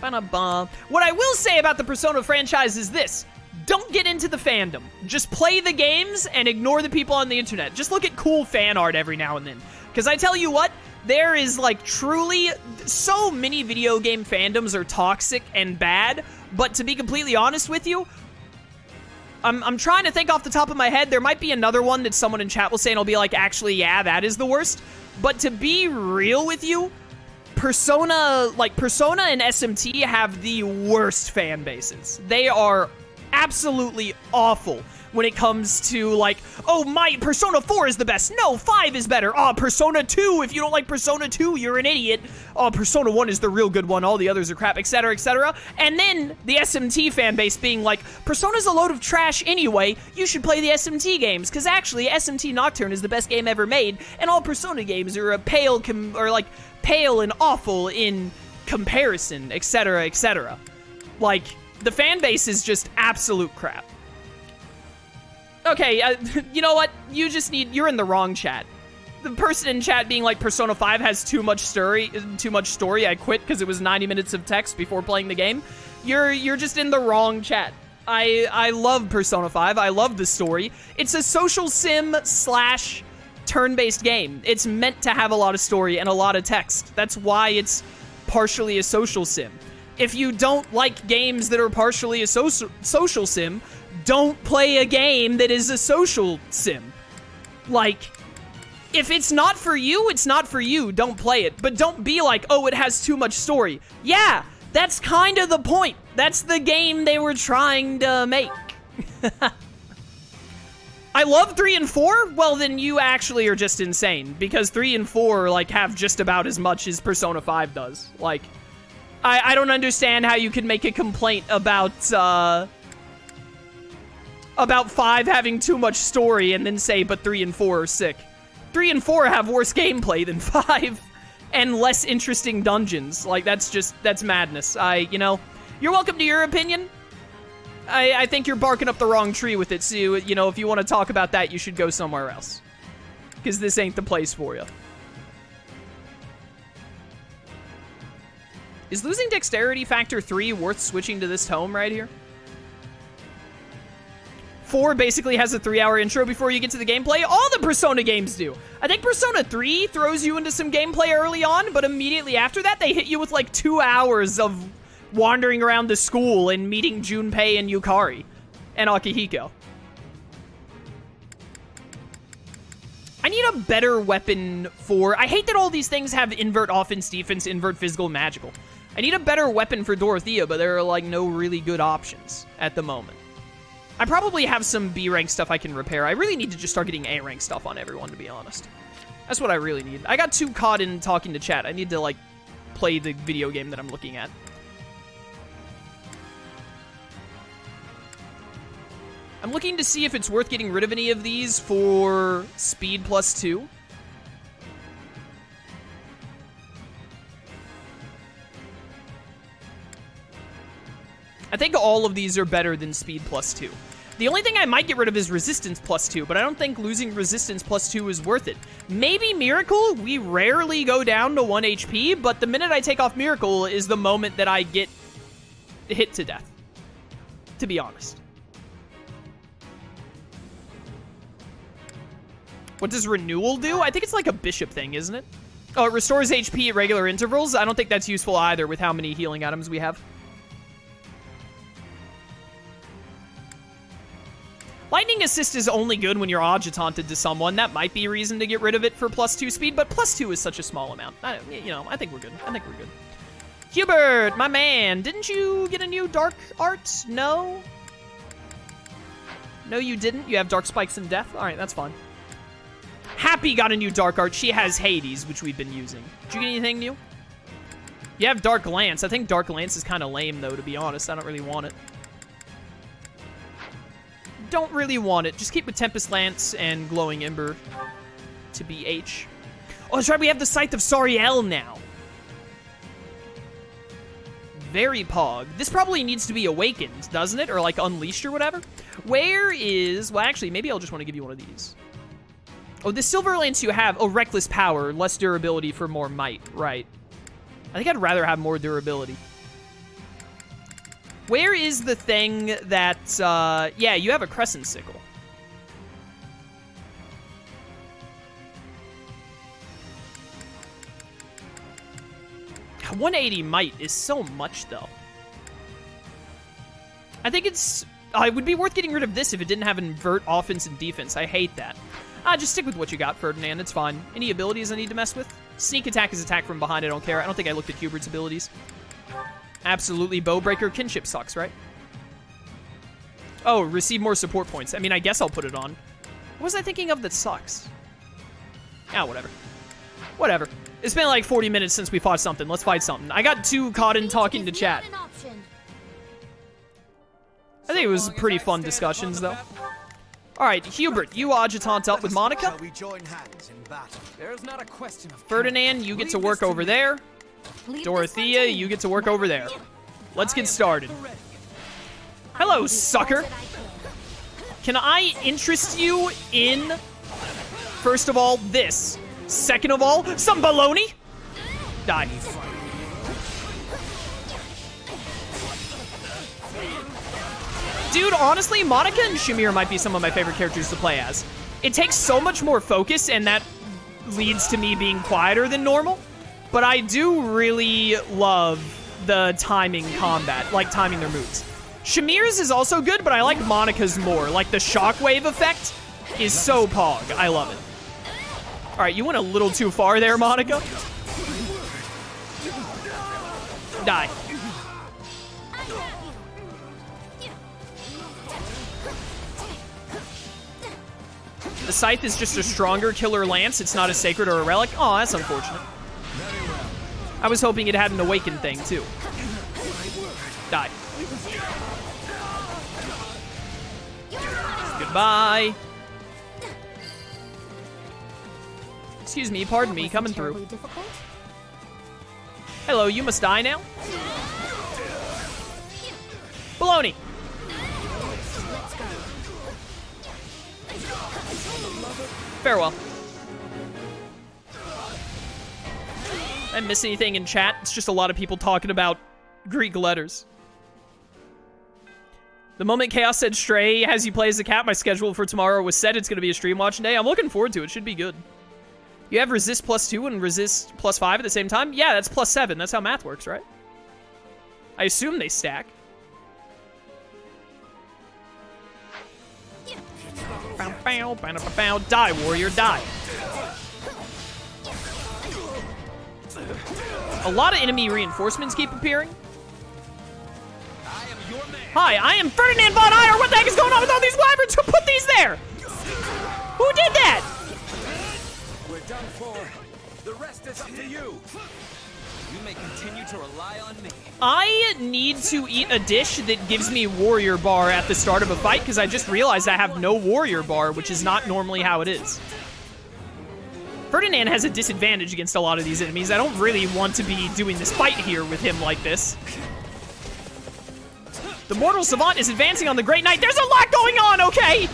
Ba-da-bum. What I will say about the Persona franchise is this. Don't get into the fandom. Just play the games and ignore the people on the internet. Just look at cool fan art every now and then. Because I tell you what, there is like truly so many video game fandoms are toxic and bad. But to be completely honest with you, I'm trying to think off the top of my head. There might be another one that someone in chat will say and I'll be like, actually, yeah, that is the worst. But to be real with you, Persona and SMT have the worst fan bases. They are absolutely awful when it comes to like, oh, my Persona 4 is the best. No, 5 is better. Oh, Persona 2, if you don't like Persona 2, you're an idiot. Oh, Persona 1 is the real good one. All the others are crap, etc., etc. And then the SMT fan base being like, Persona's a load of trash anyway. You should play the SMT games, because actually SMT Nocturne is the best game ever made, and all Persona games are pale and awful in comparison, etc., etc. Like, the fan base is just absolute crap. Okay, you know what? You're in the wrong chat. The person in chat being like, Persona 5 has too much story, I quit because it was 90 minutes of text before playing the game. You're just in the wrong chat. I love Persona 5. I love the story. It's a social sim / turn-based game. It's meant to have a lot of story and a lot of text. That's why it's partially a social sim. If you don't like games that are partially a social sim, don't play a game that is a social sim. Like, if it's not for you, it's not for you. Don't play it. But don't be like, oh, it has too much story. Yeah, that's kind of the point. That's the game they were trying to make. I love 3 and 4? Well, then you actually are just insane. Because 3 and 4, like, have just about as much as Persona 5 does. Like, I don't understand how you can make a complaint about 5 having too much story and then say, but 3 and 4 are sick. 3 and 4 have worse gameplay than 5 and less interesting dungeons. Like, that's madness. You're welcome to your opinion. I think you're barking up the wrong tree with it, so, if you want to talk about that, you should go somewhere else. Because this ain't the place for you. Is losing dexterity factor 3 worth switching to this tome right here? 4 basically has a 3-hour intro before you get to the gameplay. All the Persona games do. I think Persona 3 throws you into some gameplay early on, but immediately after that, they hit you with like 2 hours of wandering around the school and meeting Junpei and Yukari and Akihiko. I need a better weapon for... I hate that all these things have invert offense, defense, invert physical, magical. I need a better weapon for Dorothea, but there are, like, no really good options at the moment. I probably have some B-rank stuff I can repair. I really need to just start getting A-rank stuff on everyone, to be honest. That's what I really need. I got too caught in talking to chat. I need to, like, play the video game that I'm looking at. I'm looking to see if it's worth getting rid of any of these for speed +2. I think all of these are better than speed +2. The only thing I might get rid of is resistance +2, but I don't think losing resistance +2 is worth it. Maybe Miracle. We rarely go down to 1 HP, but the minute I take off Miracle is the moment that I get hit to death, to be honest. What does Renewal do? I think it's like a bishop thing, isn't it? Oh, it restores HP at regular intervals. I don't think that's useful either with how many healing items we have. Lightning Assist is only good when you're adjutanted to someone. That might be a reason to get rid of it for +2 speed, but +2 is such a small amount. I think we're good. I think we're good. Hubert, my man, didn't you get a new Dark Art? No? No, you didn't? You have Dark Spikes and Death? All right, that's fine. Happy got a new Dark Art. She has Hades, which we've been using. Did you get anything new? You have Dark Lance. I think Dark Lance is kind of lame, though, to be honest. I don't really want it. Don't really want it. Just keep with Tempest Lance and Glowing Ember to be H. Oh, that's right. We have the Scythe of Sariel now. Very pog. This probably needs to be awakened, doesn't it? Or, like, unleashed or whatever. Where is... Well, actually, maybe I'll just want to give you one of these. Oh, the Silver Lance you have... Oh, Reckless Power. Less durability for more might. Right. I think I'd rather have more durability. Where is the thing that, yeah, you have a crescent sickle. 180 might is so much, though. I think it would be worth getting rid of this if it didn't have invert offense and defense. I hate that. Just stick with what you got, Ferdinand. It's fine. Any abilities I need to mess with? Sneak attack is attack from behind. I don't care. I don't think I looked at Hubert's abilities. Absolutely. Bowbreaker kinship sucks, right? Oh, receive more support points. I mean, I guess I'll put it on. What was I thinking of that sucks? Ah, whatever. Whatever. It's been like 40 minutes since we fought something. Let's fight something. I got too caught in talking to chat. I think it was pretty fun discussions, though. Alright, Hubert, you adjutant up with Monica. Ferdinand, you get to work over there. Dorothea, you get to work over there. Let's get started. Hello, sucker. Can I interest you in, first of all, this? Second of all, some baloney? Die. Dude, honestly, Monica and Shamir might be some of my favorite characters to play as. It takes so much more focus, and that leads to me being quieter than normal. But I do really love the timing combat, like timing their moves. Shamir's is also good, but I like Monica's more. Like, the shockwave effect is so pog. I love it. All right, you went a little too far there, Monica. Die. The Scythe is just a stronger killer lance. It's not a sacred or a relic. Oh, that's unfortunate. I was hoping it had an awakened thing, too. Die. Goodbye. Excuse me, pardon me, coming through. Hello, you must die now? Baloney. Farewell. I didn't miss anything in chat. It's just a lot of people talking about Greek letters. The moment Chaos said Stray has you play as a cat, my schedule for tomorrow was set. It's going to be a stream watching day. I'm looking forward to it. Should be good. You have resist +2 and resist +5 at the same time? Yeah, that's +7. That's how math works, right? I assume they stack. Die, warrior, die. A lot of enemy reinforcements keep appearing. Hi, I am Ferdinand von Eyre. What the heck is going on with all these wyverns? Who put these there? Who did that? We're done for. The rest is up to you. You may continue to rely on me. I need to eat a dish that gives me warrior bar at the start of a fight because I just realized I have no warrior bar, which is not normally how it is. Ferdinand has a disadvantage against a lot of these enemies. I don't really want to be doing this fight here with him like this. The Mortal Savant is advancing on the Great Knight. There's a lot going on, okay?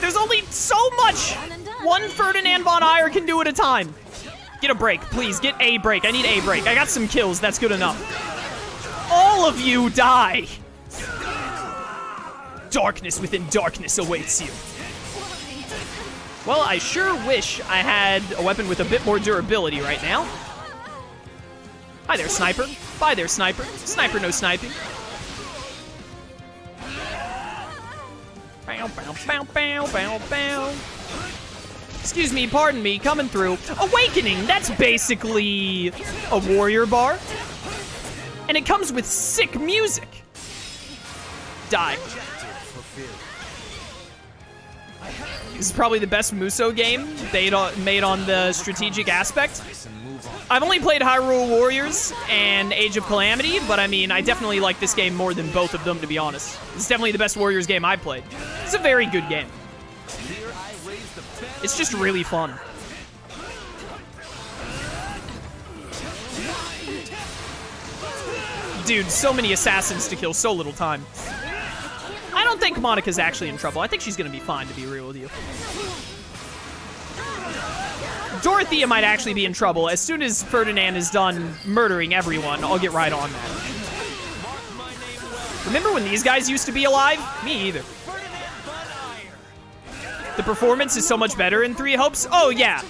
There's only so much one Ferdinand von Eyre can do at a time. Get a break, please. Get a break. I need a break. I got some kills. That's good enough. All of you die. Darkness within darkness awaits you. Well, I sure wish I had a weapon with a bit more durability right now. Hi there, sniper. Bye there, sniper. Sniper, no sniping. Bow, bow, bow, bow, bow, bow. Excuse me, pardon me, coming through. Awakening, that's basically a warrior bar. And it comes with sick music. Die. This is probably the best Musou game they made on the strategic aspect. I've only played Hyrule Warriors and Age of Calamity, but I mean, I definitely like this game more than both of them, to be honest. It's definitely the best Warriors game I've played. It's a very good game. It's just really fun. Dude, so many assassins to kill, so little time. I don't think Monica's actually in trouble. I think she's gonna be fine, to be real with you. Dorothea might actually be in trouble. As soon as Ferdinand is done murdering everyone, I'll get right on that. Remember when these guys used to be alive? Me either. The performance is so much better in Three Hopes. Oh yeah,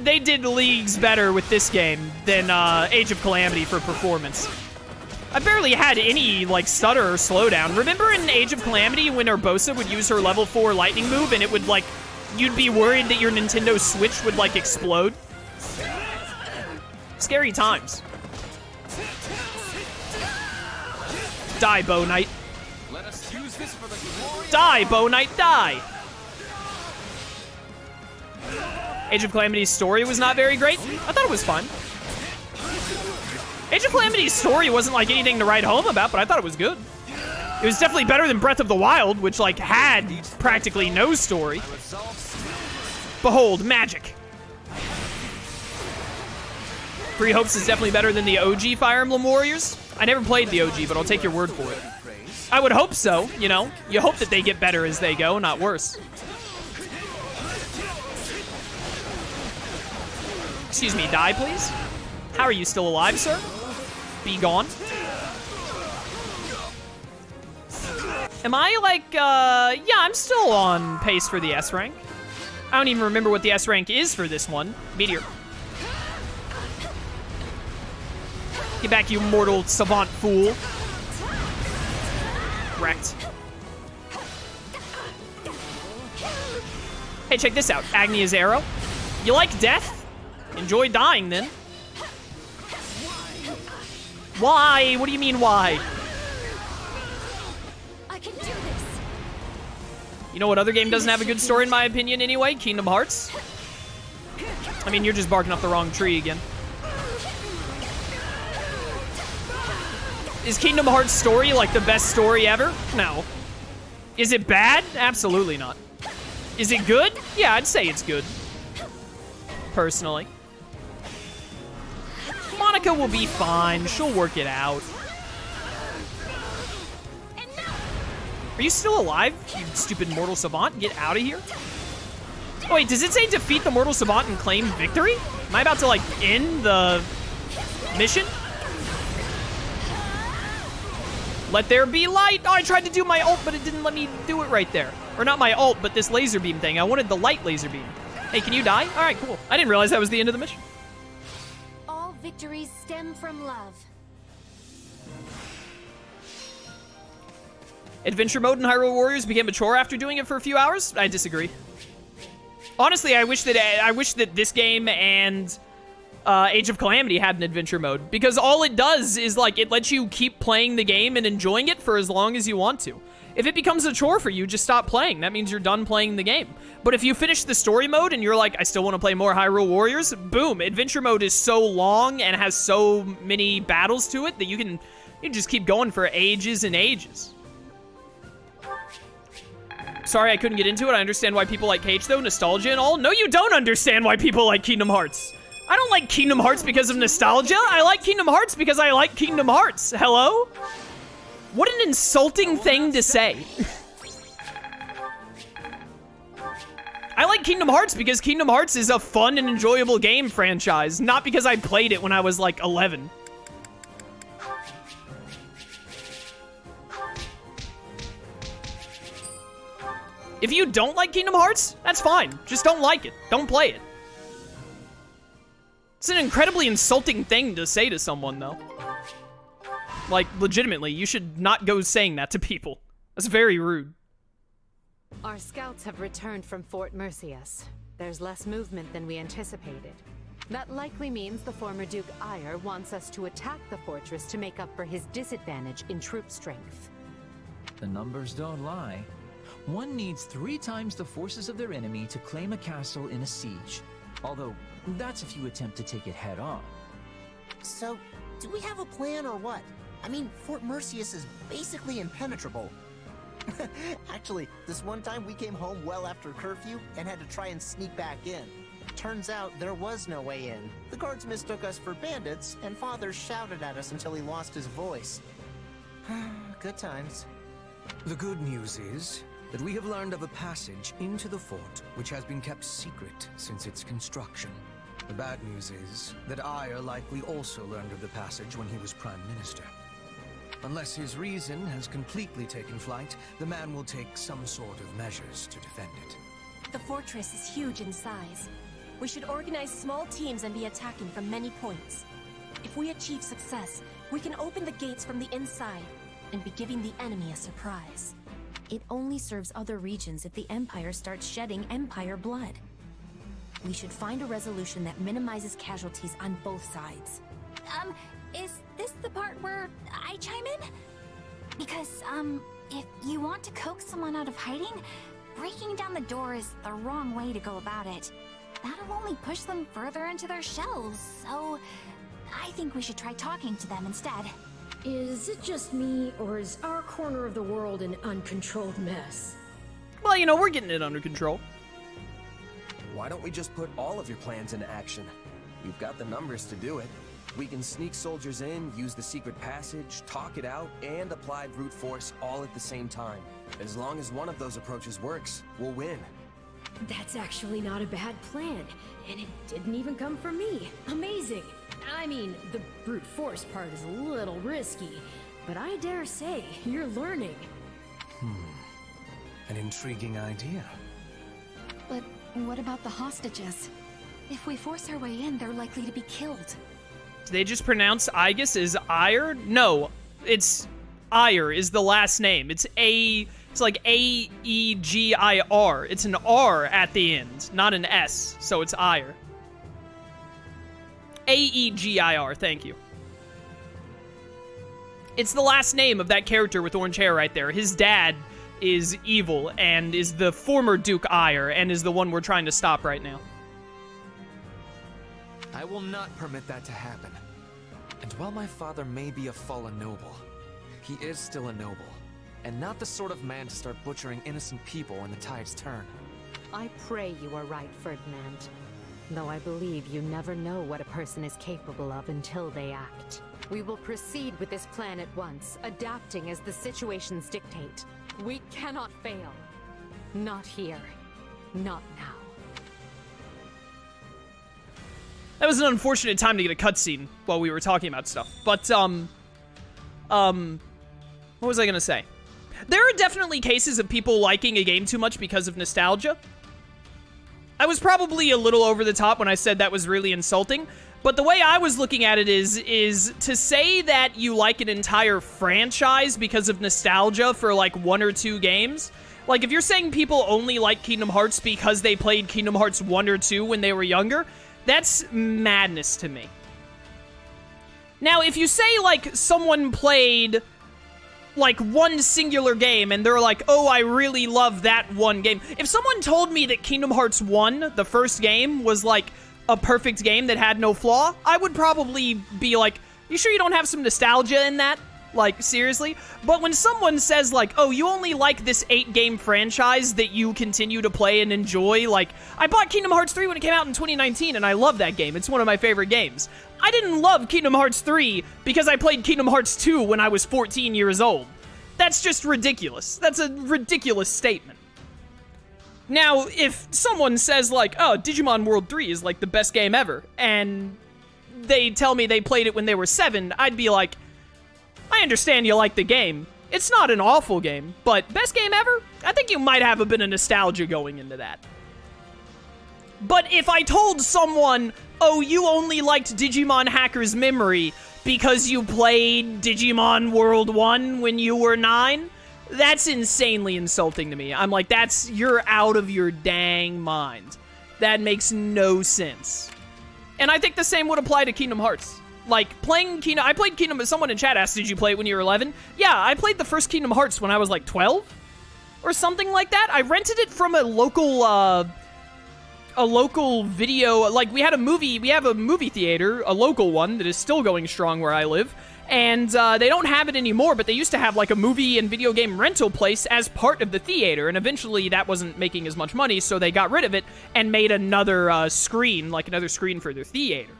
they did leagues better with this game than Age of Calamity for performance. I barely had any like stutter or slowdown. Remember in Age of Calamity when Urbosa would use her level 4 lightning move and it would like, you'd be worried that your Nintendo Switch would like explode? Scary times. Die, Bow Knight. Let us use this for the glory. Die, Bow Knight, die! Age of Calamity's story was not very great. I thought it was fun. Age of Calamity's story wasn't like anything to write home about, but I thought it was good. It was definitely better than Breath of the Wild, which like had practically no story. Behold, magic. Three Hopes is definitely better than the OG Fire Emblem Warriors. I never played the OG, but I'll take your word for it. I would hope so, you know? You hope that they get better as they go, not worse. Excuse me, die, please? How are you still alive, sir? Be gone. Am I like, yeah, I'm still on pace for the S rank. I don't even remember what the S rank is for this one. Meteor. Get back, you mortal savant fool. Wrecked. Hey, check this out. Agnia's arrow. You like death? Enjoy dying, then. Why? What do you mean, why? I can do this. You know what other game doesn't have a good story, in my opinion, anyway? Kingdom Hearts. I mean, you're just barking up the wrong tree again. Is Kingdom Hearts' story like the best story ever? No. Is it bad? Absolutely not. Is it good? Yeah, I'd say it's good. Personally. Monica will be fine. She'll work it out. Are you still alive, you stupid mortal savant? Get out of here. Oh, wait, does it say defeat the mortal savant and claim victory? Am I about to, like, end the mission? Let there be light. Oh, I tried to do my ult, but it didn't let me do it right there. Or not my ult, but this laser beam thing. I wanted the light laser beam. Hey, can you die? All right, cool. I didn't realize that was the end of the mission. All victories stem from love. Adventure mode in Hyrule Warriors became a chore after doing it for a few hours? I disagree. Honestly, I wish that this game and Age of Calamity had an adventure mode, because all it does is like it lets you keep playing the game and enjoying it for as long as you want to. If it becomes a chore for you, just stop playing. That means you're done playing the game. But if you finish the story mode and you're like, I still want to play more Hyrule Warriors, boom, adventure mode is so long and has so many battles to it that you can just keep going for ages and ages. Sorry I couldn't get into it. I understand why people like Cage though, nostalgia and all. No, you don't understand why people like Kingdom Hearts. I don't like Kingdom Hearts because of nostalgia. I like Kingdom Hearts because I like Kingdom Hearts. Hello? What an insulting thing to say. I like Kingdom Hearts because Kingdom Hearts is a fun and enjoyable game franchise, not because I played it when I was like 11. If you don't like Kingdom Hearts, that's fine. Just don't like it. Don't play it. It's an incredibly insulting thing to say to someone, though. Like, legitimately, you should not go saying that to people. That's very rude. Our scouts have returned from Fort Mercius. There's less movement than we anticipated. That likely means the former Duke Ire wants us to attack the fortress to make up for his disadvantage in troop strength. The numbers don't lie. One needs 3 times the forces of their enemy to claim a castle in a siege. Although, that's if you attempt to take it head on. So, do we have a plan or what? I mean, Fort Mercius is basically impenetrable. Actually, this one time we came home well after curfew and had to try and sneak back in. Turns out there was no way in. The guards mistook us for bandits, and Father shouted at us until he lost his voice. Good times. The good news is that we have learned of a passage into the fort which has been kept secret since its construction. The bad news is that Ire likely also learned of the passage when he was Prime Minister. Unless his reason has completely taken flight, the man will take some sort of measures to defend it. The fortress is huge in size. We should organize small teams and be attacking from many points. If we achieve success, we can open the gates from the inside and be giving the enemy a surprise. It only serves other regions if the Empire starts shedding Empire blood. We should find a resolution that minimizes casualties on both sides. Is this the part where I chime in? Because, if you want to coax someone out of hiding, breaking down the door is the wrong way to go about it. That'll only push them further into their shells, so I think we should try talking to them instead. Is it just me, or is our corner of the world an uncontrolled mess? Well, you know, we're getting it under control. Why don't we just put all of your plans into action? You've got the numbers to do it. We can sneak soldiers in, use the secret passage, talk it out, and apply brute force all at the same time. As long as one of those approaches works, we'll win. That's actually not a bad plan, and it didn't even come from me. Amazing! I mean, the brute force part is a little risky, but I dare say you're learning. An intriguing idea. But what about the hostages? If we force our way in, they're likely to be killed. Did they just pronounce Aegis as Ire? No, it's Ire is the last name. It's like A-E-G-I-R. It's an R at the end, not an S, so it's Ire. A-E-G-I-R, thank you. It's the last name of that character with orange hair right there. His dad is evil and is the former Duke Ire and is the one we're trying to stop right now. I will not permit that to happen. And while my father may be a fallen noble, he is still a noble, and not the sort of man to start butchering innocent people when the tides turn. I pray you are right, Ferdinand. Though I believe you never know what a person is capable of until they act. We will proceed with this plan at once, adapting as the situations dictate. We cannot fail. Not here. Not now. That was an unfortunate time to get a cutscene while we were talking about stuff. But, what was I gonna say? There are definitely cases of people liking a game too much because of nostalgia. I was probably a little over the top when I said that was really insulting, but the way I was looking at it is to say that you like an entire franchise because of nostalgia for, like, 1 or 2 games. Like, if you're saying people only like Kingdom Hearts because they played Kingdom Hearts 1 or 2 when they were younger, that's madness to me. Now, if you say, like, someone played, like, one singular game, and they're like, oh, I really love that one game. If someone told me that Kingdom Hearts 1, the first game, was, like, a perfect game that had no flaw, I would probably be like, you sure you don't have some nostalgia in that? Like, seriously? But when someone says, like, oh, you only like this 8-game franchise that you continue to play and enjoy, like, I bought Kingdom Hearts 3 when it came out in 2019, and I love that game. It's one of my favorite games. I didn't love Kingdom Hearts 3 because I played Kingdom Hearts 2 when I was 14 years old. That's just ridiculous. That's a ridiculous statement. Now, if someone says, like, oh, Digimon World 3 is, like, the best game ever, and they tell me they played it when they were 7, I'd be like, I understand you like the game. It's not an awful game, but best game ever? I think you might have a bit of nostalgia going into that. But if I told someone, oh, you only liked Digimon Hacker's Memory because you played Digimon World 1 when you were 9, that's insanely insulting to me. I'm like, you're out of your dang mind. That makes no sense. And I think the same would apply to Kingdom Hearts. Like, I played Kingdom, someone in chat asked, did you play it when you were 11? Yeah, I played the first Kingdom Hearts when I was, like, 12? Or something like that. I rented it from a local video, like, we have a movie theater, a local one, that is still going strong where I live, and, they don't have it anymore, but they used to have, like, a movie and video game rental place as part of the theater, and eventually that wasn't making as much money, so they got rid of it and made another, screen for their theater.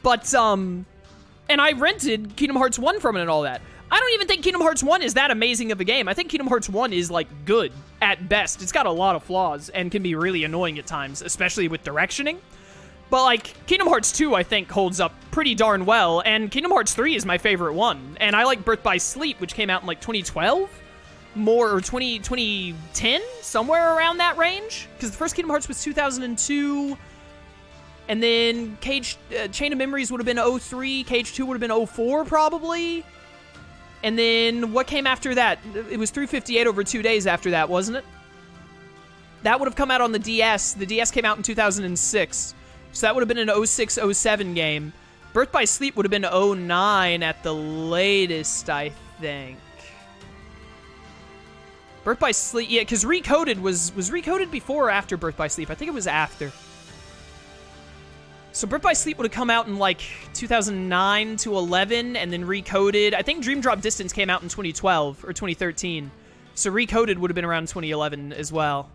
But, and I rented Kingdom Hearts 1 from it and all that. I don't even think Kingdom Hearts 1 is that amazing of a game. I think Kingdom Hearts 1 is, like, good at best. It's got a lot of flaws and can be really annoying at times, especially with directioning. But, like, Kingdom Hearts 2, I think, holds up pretty darn well, and Kingdom Hearts 3 is my favorite one. And I like Birth by Sleep, which came out in, like, 2012? Or 2010? Somewhere around that range? Because the first Kingdom Hearts was 2002, and then Chain of Memories would have been 03, Cage 2 would have been 04, probably? And then, what came after that? It was 358 over 2 days after that, wasn't it? That would have come out on the DS. The DS came out in 2006. So that would have been an 06, 07 game. Birth by Sleep would have been 09 at the latest, I think. Birth by Sleep, yeah, because Recoded was Recoded before or after Birth by Sleep? I think it was after. So Birth by Sleep would have come out in like 2009 to 11, and then Recoded. I think Dream Drop Distance came out in 2012 or 2013. So Recoded would have been around 2011 as well.